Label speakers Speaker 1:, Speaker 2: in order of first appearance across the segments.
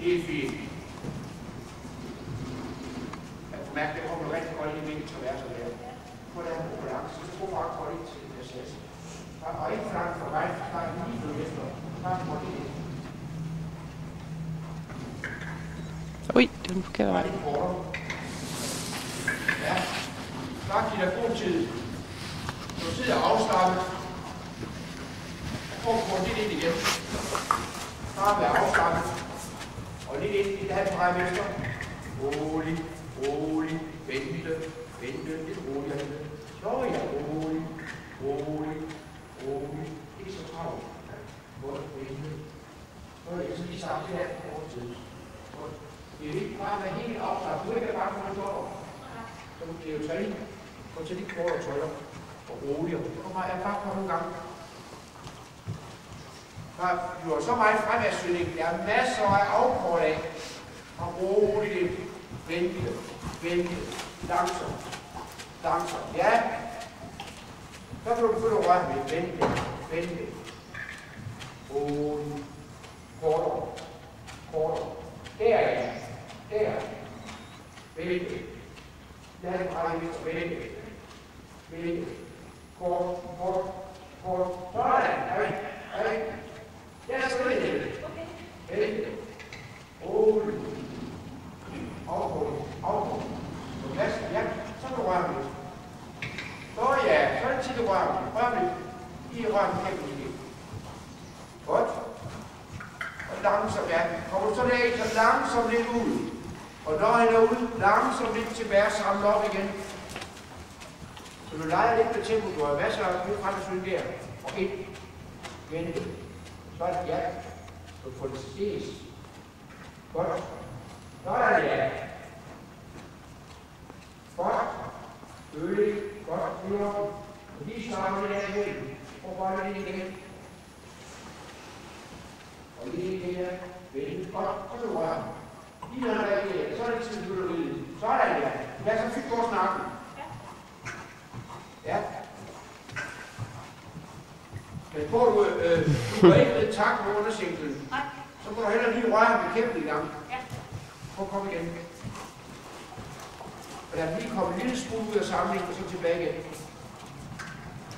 Speaker 1: Helt fint. Jeg kan mærke, at det kommer rigtig godt ind i min traverser der. Nu er der en god balance, så tro bare godt ind til det plads. Og ikke for langt for mig, der er lige noget efter. Bare godt ind.
Speaker 2: Ui, det er den forkerte vej.
Speaker 1: Ja, snart giv dig god tid. Du sidder afslappet. Prøv at få lidt ind igen. Bare være afslappet. Og lidt ind i det her dreje venstre. Rolig, rolig, vente, vente, lidt roligere. Så ja, rolig, rolig, rolig. Ikke så travlt. Godt, vente. Så er det lige sagt det her på kort tid. Det er ikke bare at være helt afslappet. Du er ikke bare for at gå over. Så det er jo træning. Gå til de kort og trykker. Og roligere. Det kommer jeg bare på nogle gange. Du har så meget fremadsøgning. Der er masser af afkort af. Og roligt. Vente. Vente. Langsomt. Langsomt. Ja. Så kan du begynde at røre med. Vente. Vente. Roligt. Kortere. Kortere. Der er jeg. Der. Vente. Lad det bare lidt. Vente. Vente. Kort. Kort. Kort. Sådan. Hey. Ja, så er det. Vente. Roligt. Afhold. Afhold. Ja, så kan du røre lidt. Så ja, så er det tid at røre lidt. Rør lidt. I rør lidt her måske. Godt. Og langsomt, ja. Kommer du så der så langsomt lidt ud. Og når han er ude, langsomt lidt tilbage, samle op igen. Så du leger lidt med tempo, du har masser af nyt frem og søn der. Og ind. Vente. Så er det ja. Så får det ses. Godt. Så er det ja. Godt. Øl. Godt. Videre. Og lige stramme det der igen. Og bare det igen. Og lige igen. Vente. Godt. Og så rør. Lige når der er det, så er det tid, du vil ud. Så er det ja. Ja, så fik du også snakken. Ja. Men får du er ikke lidt tak på undersænklen, så må du heller lige røre med kæmpen i gang. Prøv at komme igen. Og der er lige kommet en lille smule ud af samlingen, og så tilbage igen.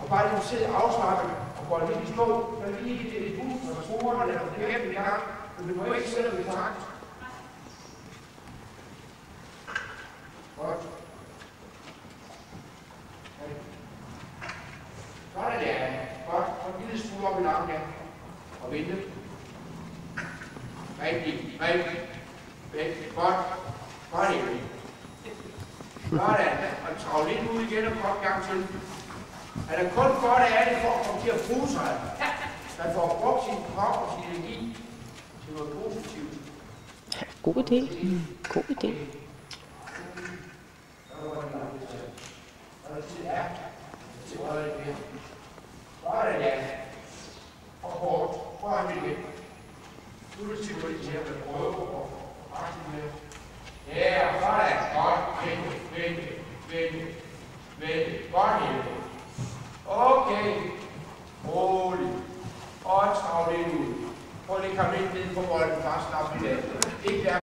Speaker 1: Og bare lige sidde afslappet og gå lidt i stå, så lige lidt ud, og skruerne og kæmpen i gang. Men du må ikke sætte dig i takt. Godt. Så er det ja. Godt. Så en lille smule op i langen, ja. Og vente. Rigtig, rigtig. Rigtig. Godt. Godt ikke. Sådan. Og træv lidt ud igen og kom gang til. Er der kun godt af det for at komme til at bruge sig. Man får brugt sin krop og sin energi til noget positivt.
Speaker 2: God idé. God idé.
Speaker 1: Sådan ja. Og kort. Prøv at igen. Nu er det til, hvor det her med